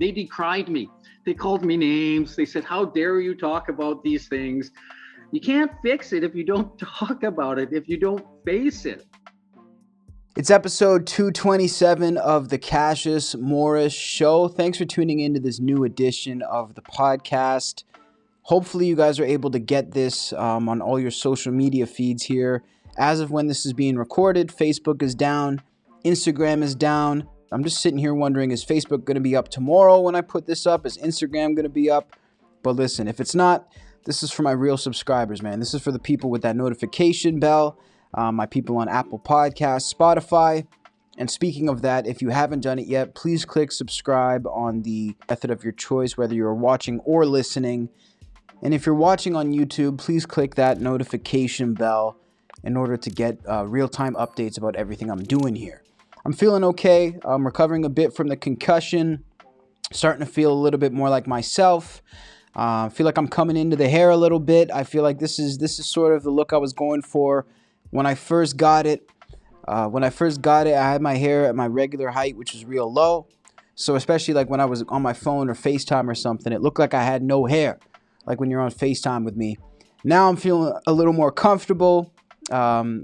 They decried me. They called me names. They said, how dare you talk about these things? You can't fix it if you don't talk about it, if you don't face it. It's episode 227 of the Cassius Morris Show. Thanks for tuning into this new edition of the podcast. Hopefully you guys are able to get this on all your social media feeds here. As of when this is being recorded, Facebook is down, Instagram is down. I'm just sitting here wondering, is Facebook going to be up tomorrow when I put this up? Is Instagram going to be up? But listen, if it's not, this is for my real subscribers, man. This is for the people with that notification bell, my people on Apple Podcasts, Spotify. And speaking of that, if you haven't done it yet, please click subscribe on the method of your choice, whether you're watching or listening. And if you're watching on YouTube, please click that notification bell in order to get real-time updates about everything I'm doing here. I'm feeling okay. I'm recovering a bit from the concussion, starting to feel a little bit more like myself. I feel like I'm coming into the hair a little bit. I feel like this is sort of the look I was going for when I first got it. I had my hair at my regular height, which was real low. So especially like when I was on my phone or FaceTime or something, it looked like I had no hair, like when you're on FaceTime with me. Now I'm feeling a little more comfortable.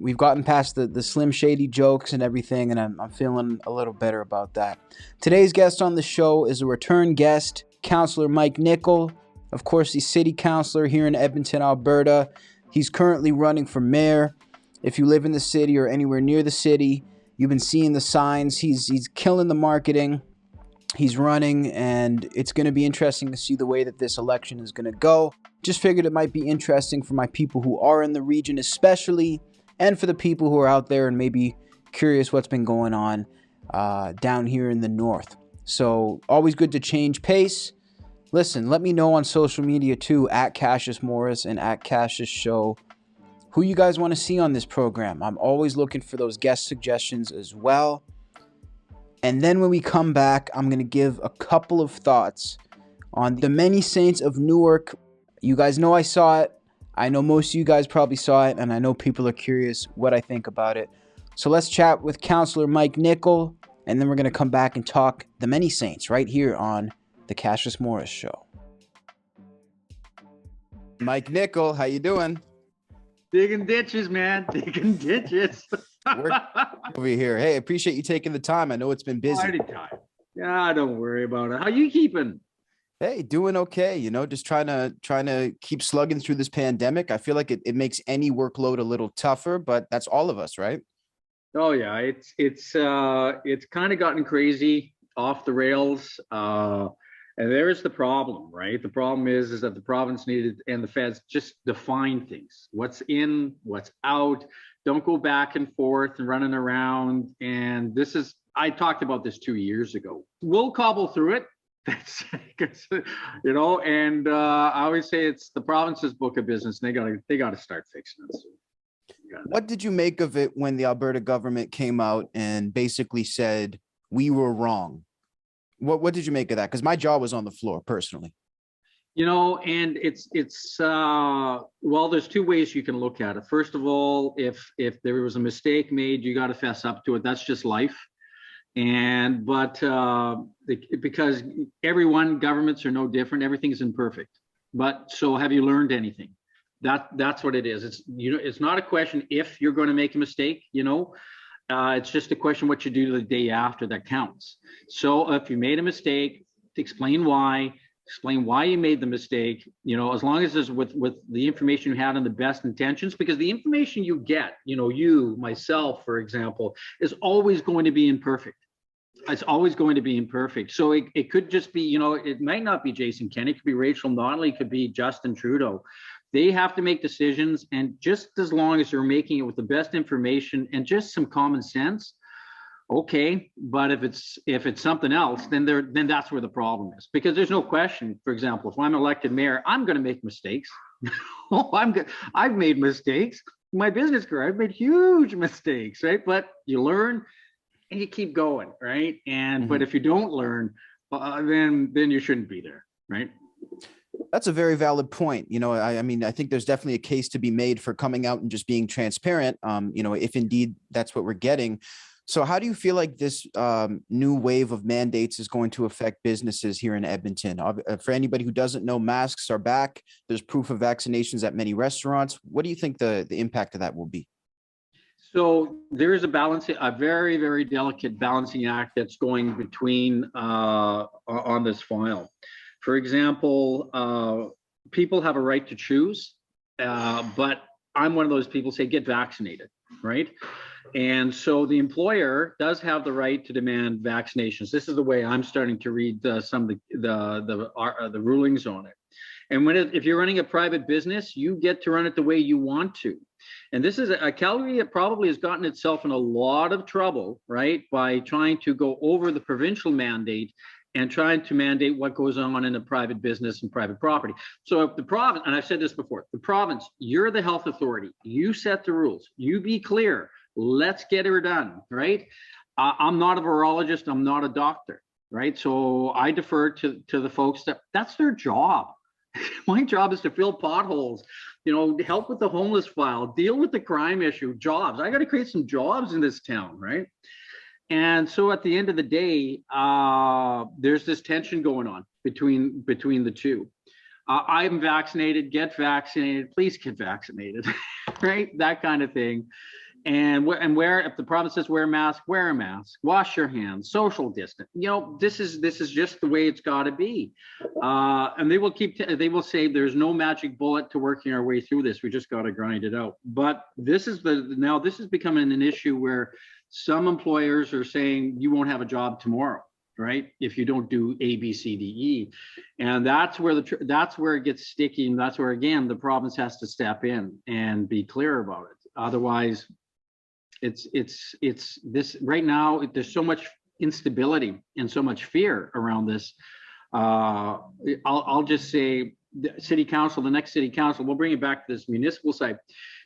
We've gotten past the Slim Shady jokes and everything, and I'm feeling a little better about that. Today's guest on the show is a return guest, Councillor Mike Nicol. Of course, he's city councillor here in Edmonton, Alberta. He's currently running for mayor. If you live in the city or anywhere near the city, you've been seeing the signs. He's killing the marketing. He's running, and it's going to be interesting to see the way that this election is going to go. Just figured it might be interesting for my people who are in the region especially, and for the people who are out there and maybe curious what's been going on down here in the north. So always good to change pace. Listen, let me know on social media too, at Cassius Morris and at Cassius Show, who you guys want to see on this program. I'm always looking for those guest suggestions as well. And then when we come back, I'm going to give a couple of thoughts on the Many Saints of Newark. You guys know I saw it. I know most of you guys probably saw it, and I know people are curious what I think about it. So let's chat with Councillor Mike Nicol, and then we're going to come back and talk the Many Saints right here on the Cassius Morris Show. Mike Nicol, how you doing? Digging ditches, man. Digging ditches. We're over here. Hey, appreciate you taking the time. I know it's been busy. Party time. Yeah, don't worry about it. How you keeping? Hey, doing okay. Just trying to keep slugging through this pandemic. I feel like it makes any workload a little tougher, but that's all of us, right? Oh yeah, it's kind of gotten crazy, off the rails. And there's the problem, right? The problem is that the province needed and the feds just define things. What's in, what's out. Don't go back and forth and running around. And I talked about this 2 years ago. We'll cobble through it. That's, and I always say it's the province's book of business. And they gotta start fixing it. So, what did you make of it when the Alberta government came out and basically said we were wrong? What did you make of that? Because my jaw was on the floor personally. And it's well, there's two ways you can look at it. First of all, if there was a mistake made, you got to fess up to it. That's just life. Because governments are no different. Everything's imperfect. But so have you learned anything? That's what it is. It's not a question if you're going to make a mistake, it's just a question what you do the day after that counts. So if you made a mistake, explain why you made the mistake, as long as it's with the information you had and the best intentions, because the information you get, myself, for example, is always going to be imperfect. It's always going to be imperfect. So it could just be, it might not be Jason Kenney, it could be Rachel Notley, it could be Justin Trudeau. They have to make decisions, and just as long as they're making it with the best information and just some common sense, okay. But if it's something else, then that's where the problem is. Because there's no question. For example, if I'm elected mayor, I'm going to make mistakes. I've made mistakes. My business career, I've made huge mistakes, right? But you learn and you keep going, right? And but if you don't learn, then you shouldn't be there, right? That's a very valid point. I mean, I think there's definitely a case to be made for coming out and just being transparent, if indeed that's what we're getting. So how do you feel like this new wave of mandates is going to affect businesses here in Edmonton? For anybody who doesn't know, masks are back. There's proof of vaccinations at many restaurants. What do you think the impact of that will be? So there is a very, very delicate balancing act that's going between on this file. For example, people have a right to choose, but I'm one of those people say get vaccinated, right? And so the employer does have the right to demand vaccinations. This is the way I'm starting to read some of the rulings on it. And if you're running a private business, you get to run it the way you want to. And this is Calgary probably has gotten itself in a lot of trouble, right, by trying to go over the provincial mandate and trying to mandate what goes on in a private business and private property. So if the province, and I've said this before, the province, you're the health authority, you set the rules, you be clear, let's get her done, right? I'm not a virologist, I'm not a doctor, right? So I defer to the folks that's their job. My job is to fill potholes, help with the homeless file, deal with the crime issue, jobs. I got to create some jobs in this town, right? And so at the end of the day, there's this tension going on between the two. I'm vaccinated, get vaccinated, please get vaccinated, right? That kind of thing. And if the province says wear a mask, wash your hands, social distance. This is just the way it's got to be. And they will say there's no magic bullet to working our way through this. We just got to grind it out. But this is becoming an issue where some employers are saying you won't have a job tomorrow, right? If you don't do A, B, C, D, E, and that's where it gets sticky, and that's where again the province has to step in and be clear about it. Otherwise, it's this right now. There's so much instability and so much fear around this. I'll just say the next city council, we'll bring it back to this municipal side.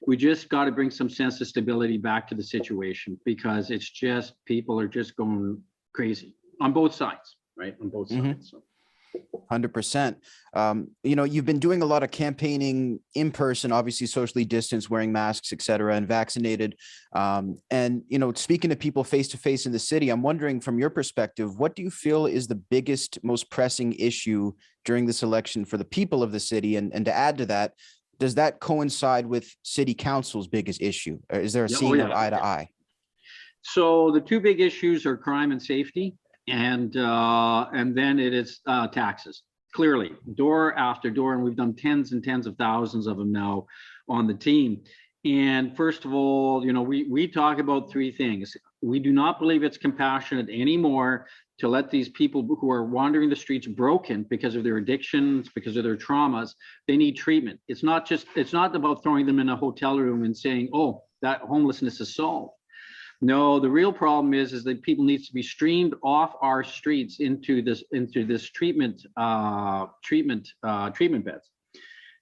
We just got to bring some sense of stability back to the situation, because it's just, people are just going crazy on both sides, right? On both sides. So. 100%. You've been doing a lot of campaigning in person, obviously socially distanced, wearing masks, et cetera, and vaccinated. And speaking to people face to face in the city, I'm wondering from your perspective, what do you feel is the biggest, most pressing issue during this election for the people of the city? And to add to that, does that coincide with city council's biggest issue? Or is there a seeing of eye to eye? So the two big issues are crime and safety. And then it is taxes, clearly, door after door. And we've done tens and tens of thousands of them now on the team. And first of all, we talk about three things. We do not believe it's compassionate anymore to let these people who are wandering the streets broken because of their addictions, because of their traumas, they need treatment. It's not about throwing them in a hotel room and saying, oh, that homelessness is solved. No, the real problem is that people need to be streamed off our streets into this treatment beds.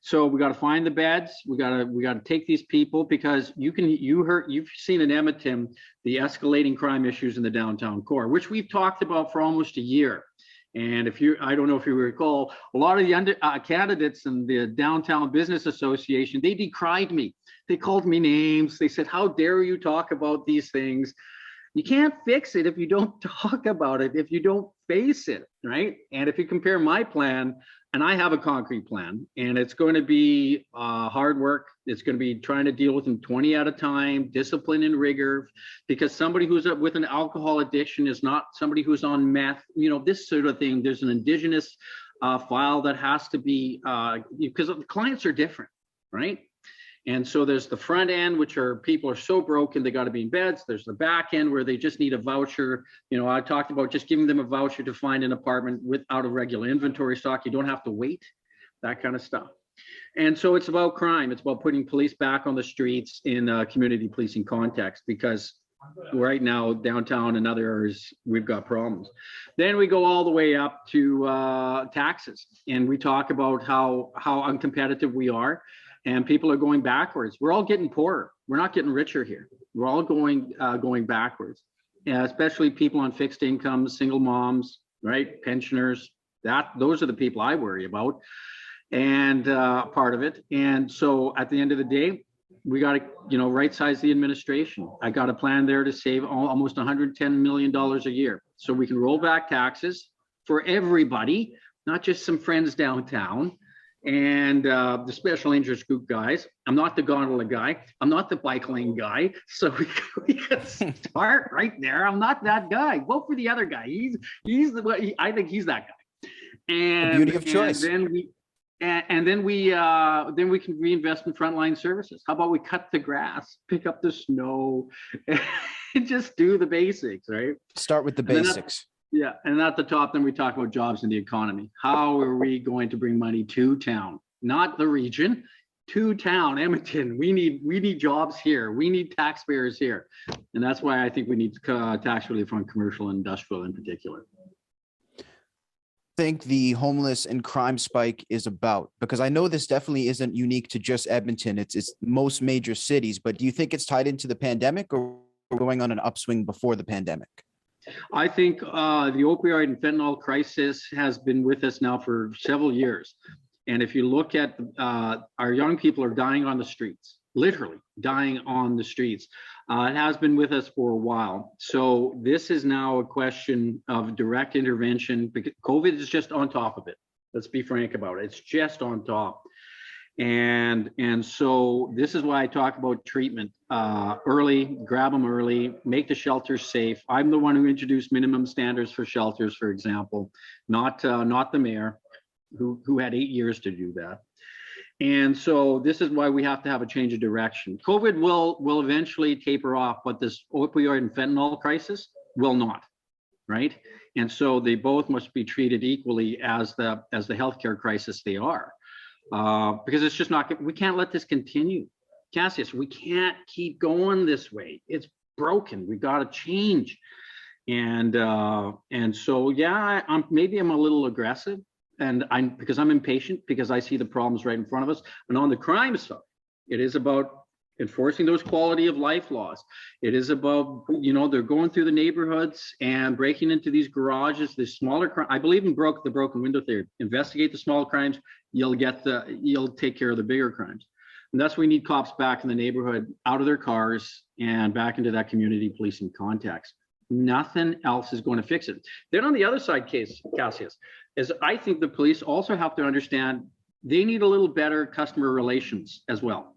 So we got to find the beds. We got to take these people, because you've seen in Edmonton the escalating crime issues in the downtown core, which we've talked about for almost a year. And I don't know if you recall, a lot of the candidates in the Downtown Business Association, they decried me. They called me names. They said, how dare you talk about these things? You can't fix it if you don't talk about it, if you don't face it, right? And if you compare my plan, and I have a concrete plan, and it's going to be hard work. It's going to be trying to deal with them 20 at a time, discipline and rigor, because somebody who's with an alcohol addiction is not somebody who's on meth, this sort of thing. There's an Indigenous file that has to be, because the clients are different, right? And so there's the front end, which are people are so broken, they got to be in beds. There's the back end where they just need a voucher. I talked about just giving them a voucher to find an apartment without a regular inventory stock. You don't have to wait, that kind of stuff. And so it's about crime. It's about putting police back on the streets in a community policing context, because right now, downtown and other areas, we've got problems. Then we go all the way up to taxes. And we talk about how uncompetitive we are. And people are going backwards. We're all getting poorer. We're not getting richer here. We're all going backwards. Especially people on fixed incomes, single moms, right? Pensioners. Those are the people I worry about, and part of it. And so at the end of the day, We got to, right size the administration. I got a plan there to save almost $110 million a year. So we can roll back taxes for everybody, not just some friends downtown and the special interest group guys. I'm not the gondola guy. I'm not the bike lane guy. So we can start right there. I'm not that guy. Vote for the other guy. I think he's that guy. And the beauty of choice. And then we can reinvest in frontline services. How about we cut the grass, pick up the snow, and just do the basics, right? Start with the basics. Yeah, and at the top, then we talk about jobs in the economy. How are we going to bring money to town, not the region, to town, Edmonton? We need jobs here. We need taxpayers here, and that's why I think we need tax relief on commercial and industrial in particular. Think the homeless and crime spike is about? Because I know this definitely isn't unique to just Edmonton. It's most major cities, but do you think it's tied into the pandemic or going on an upswing before the pandemic? I think the opioid and fentanyl crisis has been with us now for several years. And if you look at our young people are dying on the streets, literally dying on the streets. It has been with us for a while. So this is now a question of direct intervention because COVID is just on top of it. Let's be frank about it. It's just on top. And so this is why I talk about treatment early, grab them early, make the shelters safe. I'm the one who introduced minimum standards for shelters, for example, not the mayor who had 8 years to do that. And so this is why we have to have a change of direction. COVID will eventually taper off, but this opioid and fentanyl crisis will not, right? And so they both must be treated equally as the healthcare crisis they are. Because it's just not, we can't let this continue. Cassius, we can't keep going this way. It's broken. We got to change. And so, yeah, maybe I'm a little aggressive because I'm impatient because I see the problems right in front of us. And on the crime side, it is about enforcing those quality of life laws. It is about, they're going through the neighborhoods and breaking into these garages, the smaller crime. I believe in the broken window theory. Investigate the small crimes, you'll take care of the bigger crimes. And that's why we need cops back in the neighborhood, out of their cars and back into that community policing context. Nothing else is going to fix it. Then on the other side, Cassius, is I think the police also have to understand they need a little better customer relations as well,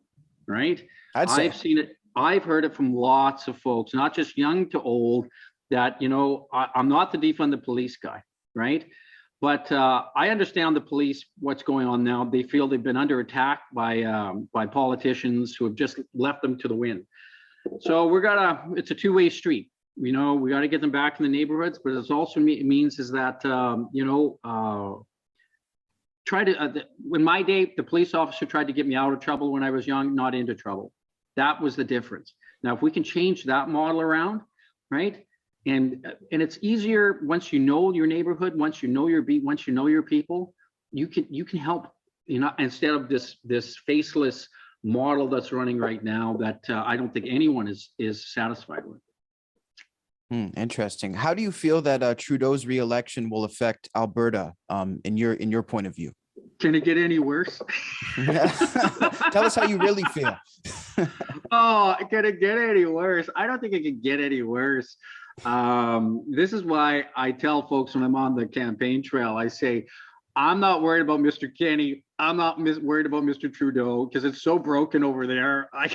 right? I've seen it. I've heard it from lots of folks, not just young to old, that, I'm not the defund the police guy, right? But I understand the police, what's going on now. They feel they've been under attack by politicians who have just left them to the wind. So it's a two-way street. We got to get them back in the neighborhoods, but it also means is that, in my day, the police officer tried to get me out of trouble when I was young, not into trouble. That was the difference. Now, if we can change that model around, right? And it's easier once you know your neighborhood, once you know your beat, once you know your people, you can help, instead of this faceless model that's running right now that I don't think anyone is satisfied with. Interesting. How do you feel that Trudeau's re-election will affect Alberta in your point of view? Can it get any worse? Tell us how you really feel. Oh, can it get any worse? I don't think it can get any worse. This is why I tell folks when I'm on the campaign trail, I say, I'm not worried about Mr. Kenney. I'm not worried about Mr. Trudeau because it's so broken over there. I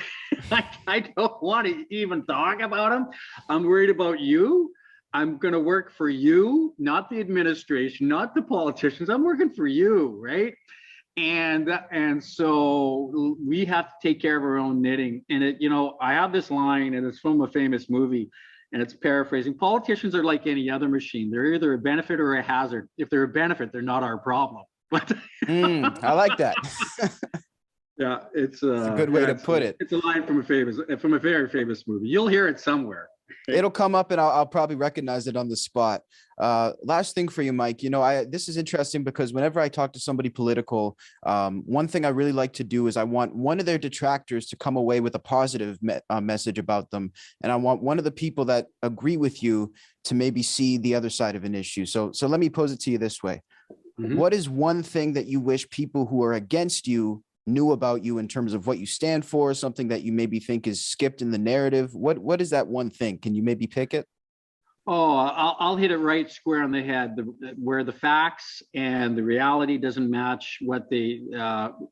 don't want to even talk about him. I'm worried about you. I'm going to work for you, not the administration, not the politicians. I'm working for you, right? And so we have to take care of our own knitting. And I have this line, and it's from a famous movie, and it's paraphrasing. Politicians are like any other machine. They're either a benefit or a hazard. If they're a benefit, they're not our problem. But I like that. Yeah, it's a good way to put it. It's a line from a very famous movie. You'll hear it somewhere. It'll come up and I'll probably recognize it on the spot. Last thing for you, Mike, this is interesting because whenever I talk to somebody political, one thing I really like to do is I want one of their detractors to come away with a positive message about them. And I want one of the people that agree with you to maybe see the other side of an issue. So let me pose it to you this way. Mm-hmm. What is one thing that you wish people who are against you new about you in terms of what you stand for, something that you maybe think is skipped in the narrative? What is that one thing? Can you maybe pick it? Oh, I'll hit it right square on the head. Where the facts and the reality doesn't match what they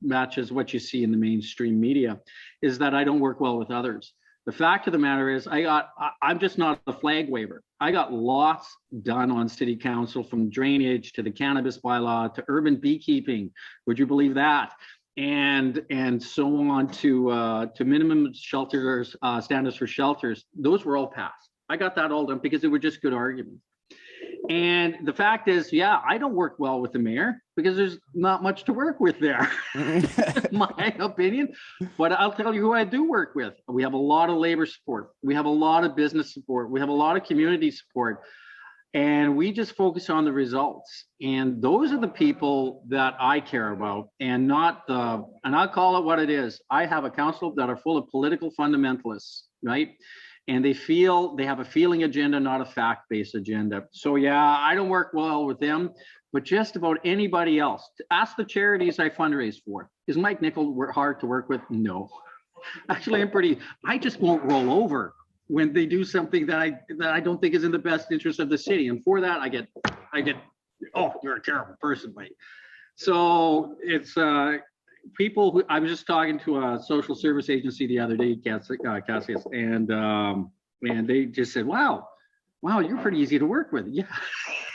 matches what you see in the mainstream media, is that I don't work well with others. The fact of the matter is, I'm just not a flag waver. I got lots done on city council, from drainage to the cannabis bylaw to urban beekeeping. Would you believe that? And so on to minimum shelters, standards for shelters. Those were all passed. I got that all done because they were just good arguments. And the fact is, yeah, I don't work well with the mayor because there's not much to work with there, my opinion. But I'll tell you who I do work with. We have a lot of labor support. We have a lot of business support. We have a lot of community support. And we just focus on the results. And those are the people that I care about, and not the, and I'll call it what it is. I have a council that are full of political fundamentalists, right? And they have a feeling agenda, not a fact-based agenda. So yeah, I don't work well with them, but just about anybody else. Ask the charities I fundraise for. Is Mike Nickel hard to work with? No. Actually, I just won't roll over when they do something that I don't think is in the best interest of the city. And for that, I get, oh, you're a terrible person, Mike. So it's people who, I was just talking to a social service agency the other day, Cassius, and they just said, wow, you're pretty easy to work with. Yeah.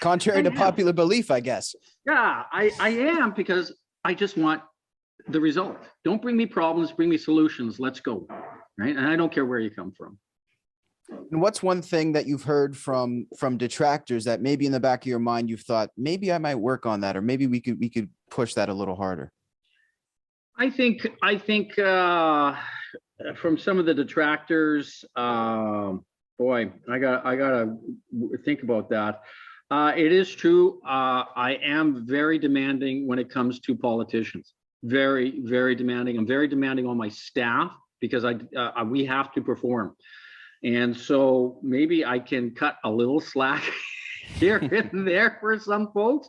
Contrary to popular belief, I guess. Yeah, I am, because I just want the result. Don't bring me problems, bring me solutions. Let's go. Right. And I don't care where you come from. And what's one thing that you've heard from detractors that maybe in the back of your mind you've thought, maybe I might work on that, or maybe we could push that a little harder? I think from some of the detractors, boy, I gotta think about that. It is true. I am very demanding when it comes to politicians. Very, very demanding. I'm very demanding on my staff because we have to perform. And so maybe I can cut a little slack here and there for some folks,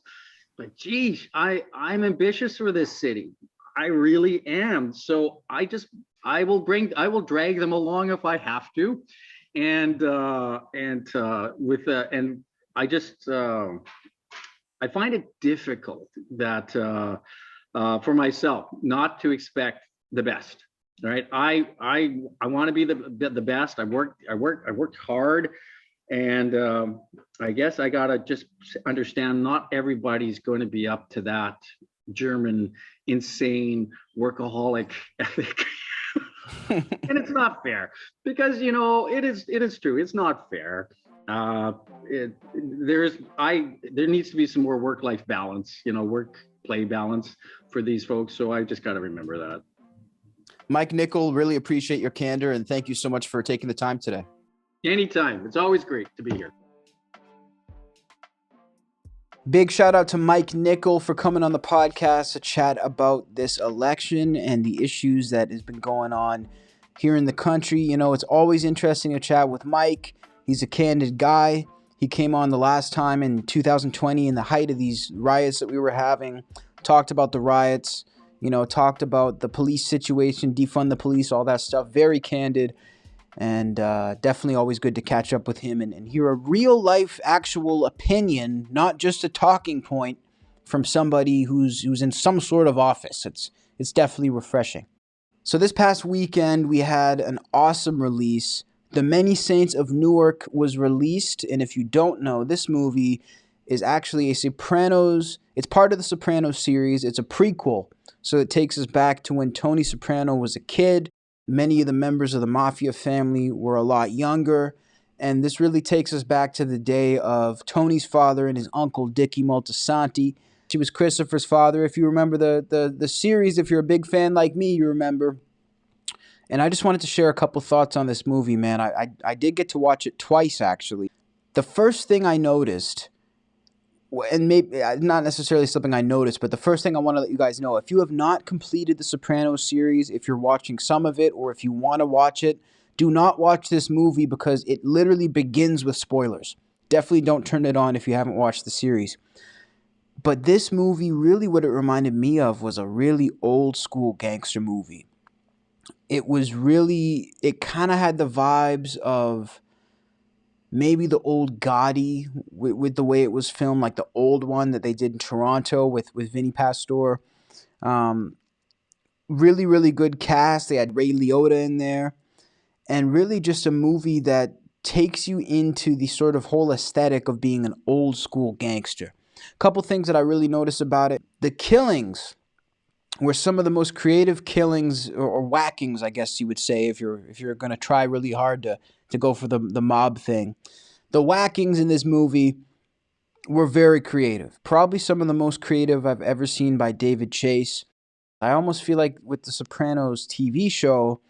but geez, I'm ambitious for this city. I really am. So I will drag them along if I have to. And I find it difficult that for myself not to expect the best. All right. I want to be the best. I worked hard, and I guess I gotta just understand not everybody's going to be up to that German insane workaholic ethic. And it's not fair, because it is true. It's not fair. There needs to be some more work-life balance, work-play balance for these folks. So I just got to remember that. Mike Nickel, really appreciate your candor, and thank you so much for taking the time today. Anytime. It's always great to be here. Big shout out to Mike Nickel for coming on the podcast to chat about this election and the issues that has been going on here in the country. It's always interesting to chat with Mike. He's a candid guy. He came on the last time in 2020 in the height of these riots that we were having, talked about the riots, talked about the police situation, defund the police, all that stuff. Very candid, and definitely always good to catch up with him and hear a real life actual opinion, not just a talking point from somebody who's in some sort of office. It's definitely refreshing. So this past weekend we had an awesome release. The Many Saints of Newark was released, and if you don't know, this movie is actually a Sopranos. It's part of the Sopranos series. It's a prequel. So it takes us back to when Tony Soprano was a kid. Many of the members of the mafia family were a lot younger. And this really takes us back to the day of Tony's father and his uncle, Dickie Moltisanti. She was Christopher's father. If you remember the series, if you're a big fan like me, you remember. And I just wanted to share a couple thoughts on this movie, man. I did get to watch it twice, actually. The first thing I noticed, and maybe not necessarily something I noticed, but the first thing I want to let you guys know, if you have not completed the Sopranos series, if you're watching some of it, or if you want to watch it, do not watch this movie because it literally begins with spoilers. Definitely don't turn it on if you haven't watched the series. But this movie, really what it reminded me of was a really old school gangster movie. It kind of had the vibes of maybe the old Gotti with the way it was filmed, like the old one that they did in Toronto with Vinny Pastore. Um, really, really good cast. They had Ray Liotta in there. And really just a movie that takes you into the sort of whole aesthetic of being an old school gangster. A couple things that I really noticed about it. The killings were some of the most creative killings or whackings, I guess you would say, if you're going to try really hard to go for the mob thing. The whackings in this movie were very creative. Probably some of the most creative I've ever seen by David Chase. I almost feel like with the Sopranos TV show,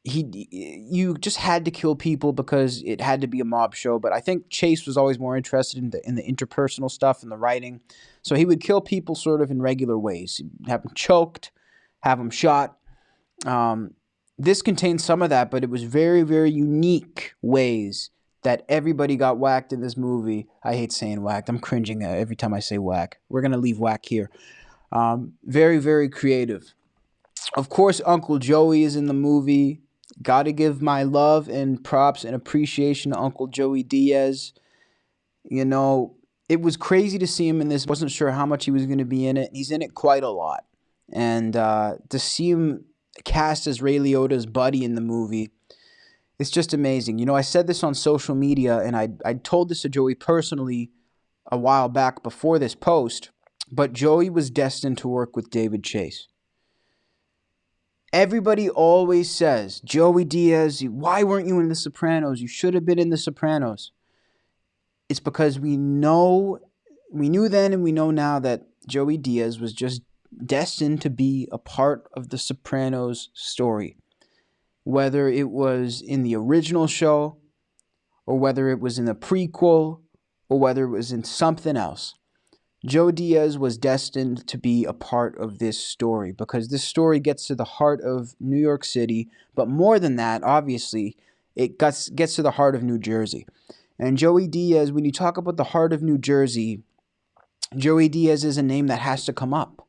you just had to kill people because it had to be a mob show. But I think Chase was always more interested in the interpersonal stuff and the writing. So he would kill people sort of in regular ways. He'd have them choked, have them shot. This contains some of that, but it was very, very unique ways that everybody got whacked in this movie. I hate saying whacked. I'm cringing every time I say whack. We're going to leave whack here. Very, very creative. Of course, Uncle Joey is in the movie. Got to give my love and props and appreciation to Uncle Joey Diaz. You know, it was crazy to see him in this. Wasn't sure how much he was going to be in it. He's in it quite a lot. And to see him cast as Ray Liotta's buddy in the movie, it's just amazing. You know, I said this on social media, and I told this to Joey personally a while back before this post, but Joey was destined to work with David Chase. Everybody always says, Joey Diaz, why weren't you in The Sopranos? You should have been in The Sopranos. It's because we knew then and we know now that Joey Diaz was just destined to be a part of The Sopranos story. Whether it was in the original show, or whether it was in the prequel, or whether it was in something else. Joe Diaz was destined to be a part of this story because this story gets to the heart of New York City, but more than that, obviously, it gets to the heart of New Jersey. And Joey Diaz, when you talk about the heart of New Jersey, Joey Diaz is a name that has to come up.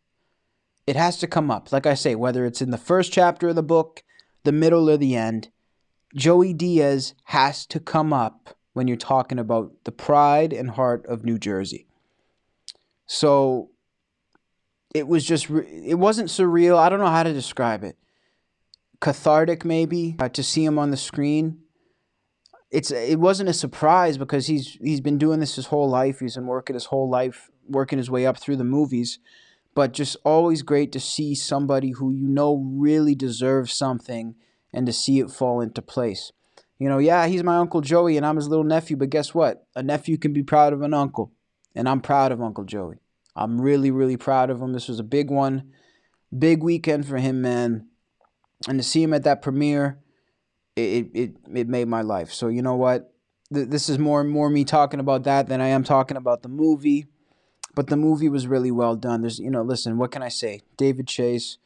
It has to come up. Like I say, whether it's in the first chapter of the book, the middle, or the end, Joey Diaz has to come up when you're talking about the pride and heart of New Jersey. So it was just, it wasn't surreal. I don't know how to describe it. Cathartic, maybe, to see him on the screen. It wasn't a surprise because he's been doing this his whole life. He's been working his whole life, working his way up through the movies. But just always great to see somebody who you know really deserves something and to see it fall into place. You know, yeah, he's my Uncle Joey and I'm his little nephew, but guess what? A nephew can be proud of an uncle. And I'm proud of Uncle Joey. I'm really, really proud of him. This was a big one. Big weekend for him, man. And to see him at that premiere, it made my life. So you know what? This is more and more me talking about that than I am talking about the movie. But the movie was really well done. There's, you know, listen, what can I say? David Chase,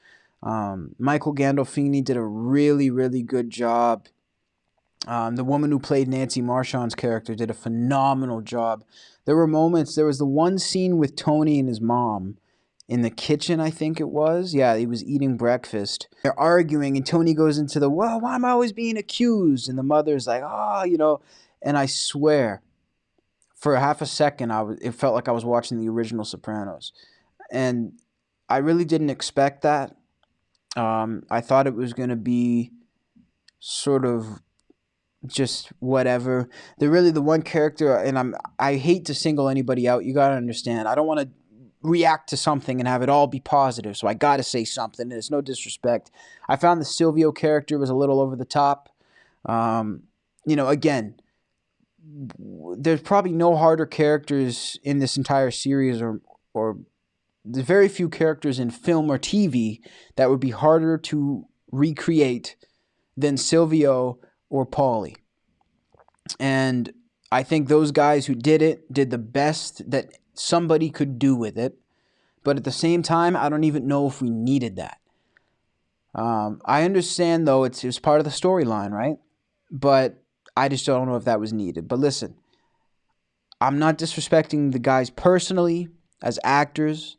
Michael Gandolfini did a really, really good job. The woman who played Nancy Marchand's character did a phenomenal job. There were moments, there was the one scene with Tony and his mom in the kitchen, I think it was. Yeah, he was eating breakfast. They're arguing and Tony goes into well, why am I always being accused? And the mother's like, oh, you know, and I swear, for half a second, it felt like I was watching the original Sopranos. And I really didn't expect that. I thought it was going to be sort of just whatever. They're really the one character, and I hate to single anybody out. You gotta understand. I don't want to react to something and have it all be positive, so I gotta say something. There's no disrespect. I found the Silvio character was a little over the top. You know, again, there's probably no harder characters in this entire series, or there's very few characters in film or TV that would be harder to recreate than Silvio or Paulie. And I think those guys who did it did the best that somebody could do with it. But at the same time, I don't even know if we needed that. I understand, though, it was part of the storyline, right? But I just don't know if that was needed. But listen, I'm not disrespecting the guys personally. as actors.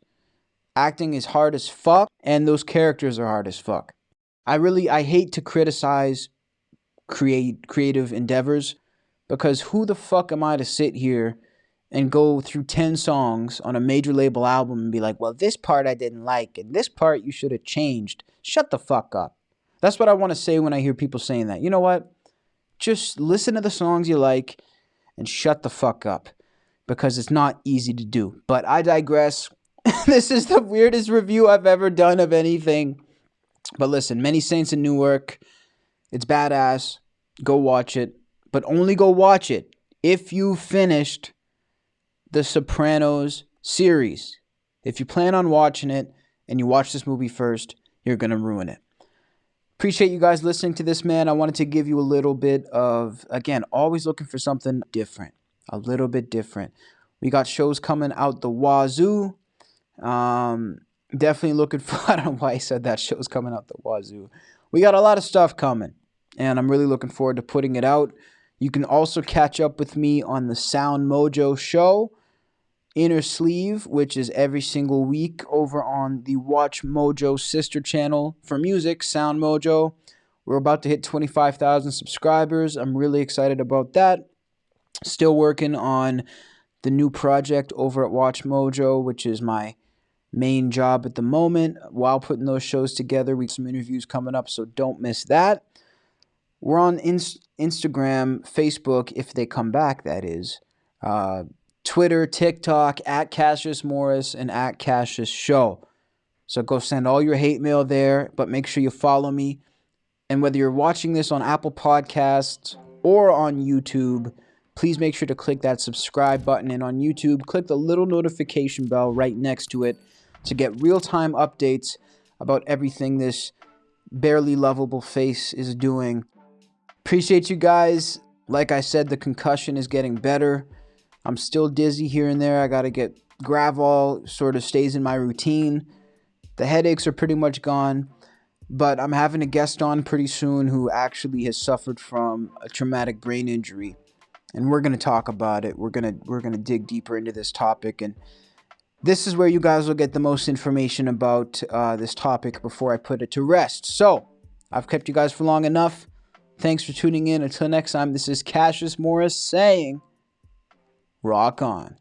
Acting is hard as fuck, and those characters are hard as fuck. I hate to criticize creative endeavors, because who the fuck am I to sit here and go through 10 songs on a major label album and be like, well, this part I didn't like, and this part you should have changed. Shut the fuck up. That's what I want to say when I hear people saying that. You know what? Just listen to the songs you like and shut the fuck up, because it's not easy to do. But I digress. This is the weirdest review I've ever done of anything. But listen, Many Saints in Newark. It's badass. Go watch it. But only go watch it if you finished the Sopranos series. If you plan on watching it and you watch this movie first, you're going to ruin it. Appreciate you guys listening to this, man. I wanted to give you a little bit of, again, always looking for something different. A little bit different. We got shows coming out the wazoo. Definitely looking for, I don't know why I said that, shows coming out the wazoo. We got a lot of stuff coming, and I'm really looking forward to putting it out. You can also catch up with me on the Sound Mojo show, Inner Sleeve, which is every single week over on the Watch Mojo sister channel for music, Sound Mojo. We're about to hit 25,000 subscribers. I'm really excited about that. Still working on the new project over at Watch Mojo, which is my main job at the moment. While putting those shows together, we have some interviews coming up, so don't miss that. We're on Instagram, Facebook, if they come back, that is. Twitter, TikTok, at Cassius Morris and at Cassius Show. So go send all your hate mail there, but make sure you follow me. And whether you're watching this on Apple Podcasts or on YouTube, please make sure to click that subscribe button. And on YouTube, click the little notification bell right next to it to get real-time updates about everything this barely lovable face is doing. Appreciate you guys. Like I said, the concussion is getting better. I'm still dizzy here and there. I got to get Gravol, sort of stays in my routine. The headaches are pretty much gone. But I'm having a guest on pretty soon who actually has suffered from a traumatic brain injury. And we're going to talk about it. We're going to dig deeper into this topic. And this is where you guys will get the most information about this topic before I put it to rest. So, I've kept you guys for long enough. Thanks for tuning in. Until next time, this is Cassius Morris saying, rock on.